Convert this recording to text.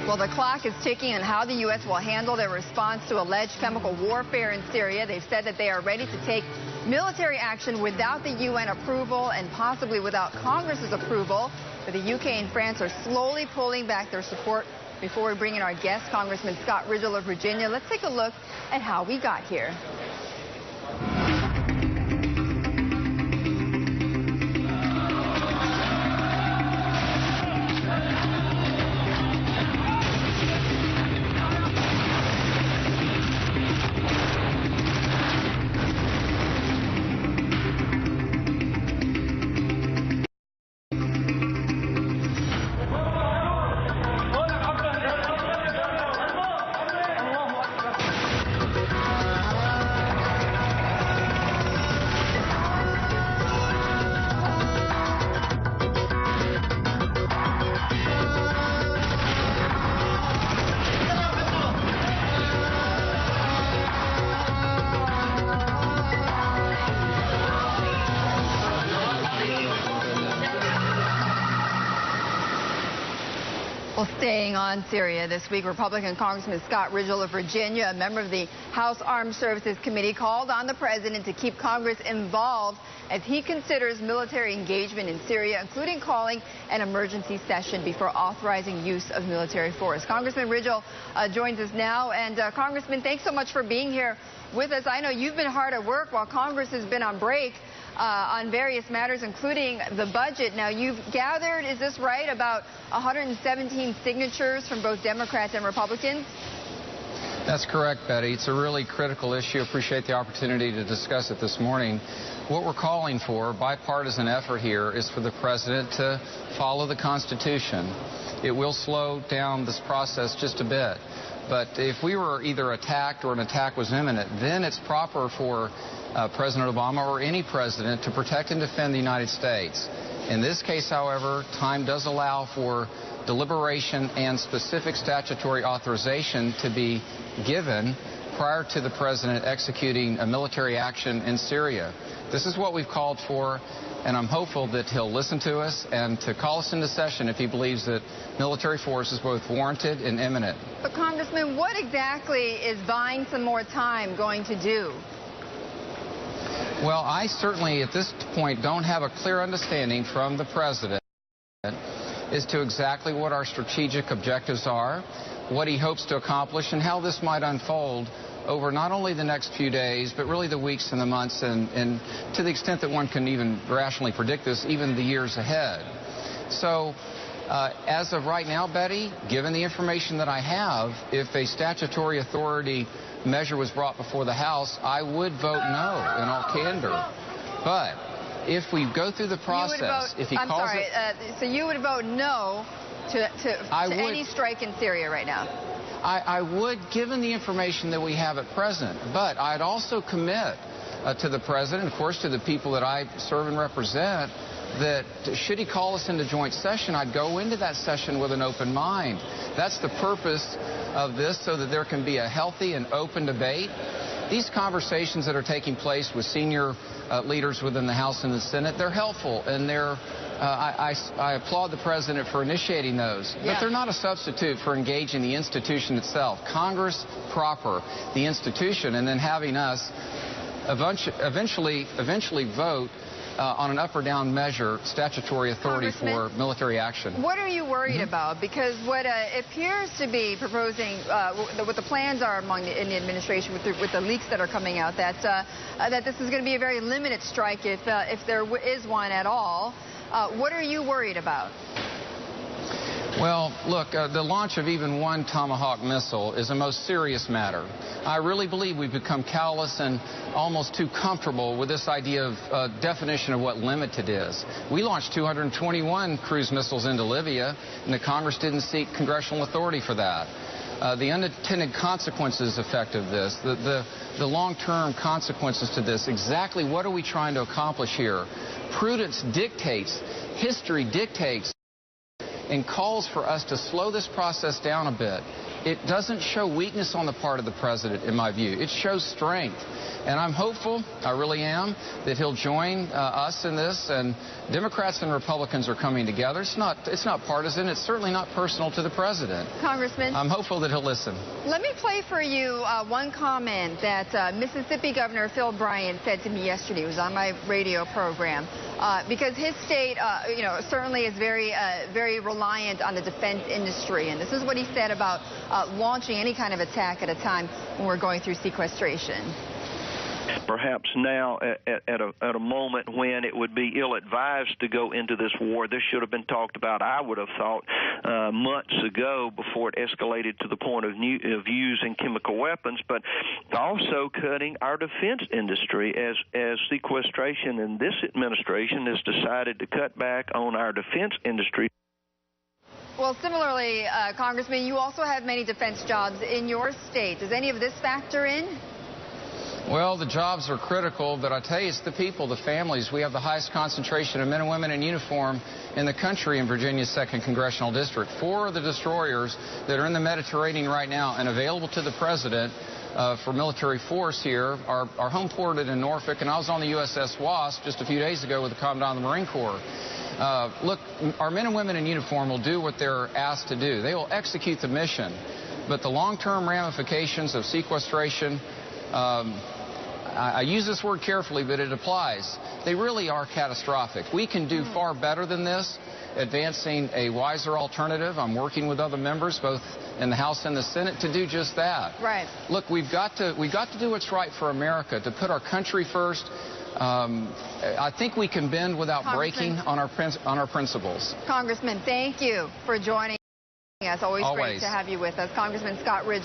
Well, the clock is ticking on how the U.S. will handle their response to alleged chemical warfare in Syria. They've said that they are ready to take military action without the UN approval and possibly without Congress's approval. But the UK and France are slowly pulling back their support. Before we bring in our guest, Congressman Scott Rigell of Virginia, let's take a look at how we got here. Well, staying on Syria this week, Republican Congressman Scott Rigell of Virginia, a member of the House Armed Services Committee, called on the president to keep Congress involved as he considers military engagement in Syria, including calling an emergency session before authorizing use of military force. Congressman Rigell joins us now. And Congressman, thanks so much for being here with us. I know you've been hard at work while Congress has been on break on various matters, including the budget. Now, you've gathered, is this right, about 117 signatures from both Democrats and Republicans? That's correct, Betty. It's a really critical issue. Appreciate the opportunity to discuss it this morning. What we're calling for, bipartisan effort here, is for the president to follow the Constitution. It will slow down this process just a bit. But if we were either attacked or an attack was imminent, then it's proper for President Obama or any president to protect and defend the United States. In this case, however, time does allow for deliberation and specific statutory authorization to be given prior to the president executing a military action in Syria. This is what we've called for, and I'm hopeful that he'll listen to us and to call us into session if he believes that military force is both warranted and imminent. But, Congressman, what exactly is buying some more time going to do? Well, I certainly at this point don't have a clear understanding from the president as to exactly what our strategic objectives are, what he hopes to accomplish, and how this might unfold over not only the next few days, but really the weeks and the months, and to the extent that one can even rationally predict this, even the years ahead. So as of right now, Betty, given the information that I have, if a statutory authority measure was brought before the House, I would vote no in all candor. But if we go through the process, if he calls it... so you would vote no to any strike in Syria right now? I would, given the information that we have at present. But I'd also commit to the president, of course, to the people that I serve and represent, that should he call us into joint session, I'd go into that session with an open mind. That's the purpose of this, so that there can be a healthy and open debate. These conversations that are taking place with senior leaders within the House and the Senate, they're helpful, and they're I applaud the president for initiating those. Yeah. But they're not a substitute for engaging the institution itself. Congress proper, the institution, and then having us eventually vote on an up or down measure, statutory authority for military action. What are you worried about? Because what appears to be proposing, what the plans are in the administration with the leaks that are coming out, that this is going to be a very limited strike if there is one at all. What are you worried about? Well, look, the launch of even one Tomahawk missile is a most serious matter. I really believe we've become callous and almost too comfortable with this idea of definition of what limited is. We launched 221 cruise missiles into Libya, and the Congress didn't seek congressional authority for that. The unintended consequences effect of this, the long-term consequences to this, exactly what are we trying to accomplish here? Prudence dictates, history dictates and calls for us to slow this process down a bit. It doesn't show weakness on the part of the president, in my view. It shows strength. And I'm hopeful, I really am, that he'll join us in this. And Democrats and Republicans are coming together. It's not partisan. It's certainly not personal to the president. Congressman, I'm hopeful that he'll listen. Let me play for you one comment that Mississippi Governor Phil Bryant said to me yesterday. It was on my radio program. Because his state, certainly is very reliant on the defense industry. And this is what he said about launching any kind of attack at a time when we're going through sequestration. Perhaps now, at a moment when it would be ill-advised to go into this war, this should have been talked about, I would have thought, months ago before it escalated to the point of using chemical weapons, but also cutting our defense industry as sequestration in this administration has decided to cut back on our defense industry. Well, similarly, Congressman, you also have many defense jobs in your state. Does any of this factor in? Well, the jobs are critical, but I tell you, it's the people, the families. We have the highest concentration of men and women in uniform in the country in Virginia's 2nd Congressional District. 4 of the destroyers that are in the Mediterranean right now and available to the president for military force here are home ported in Norfolk, and I was on the USS Wasp just a few days ago with the Commandant of the Marine Corps. Look, our men and women in uniform will do what they're asked to do. They will execute the mission, but the long-term ramifications of sequestration, I use this word carefully, but it applies. They really are catastrophic. We can do far better than this, advancing a wiser alternative. I'm working with other members, both in the House and the Senate, to do just that. Right. Look, we've got to do what's right for America, to put our country first. I think we can bend without breaking on our principles. Congressman, thank you for joining us. Always great to have you with us. Congressman Scott Rigell.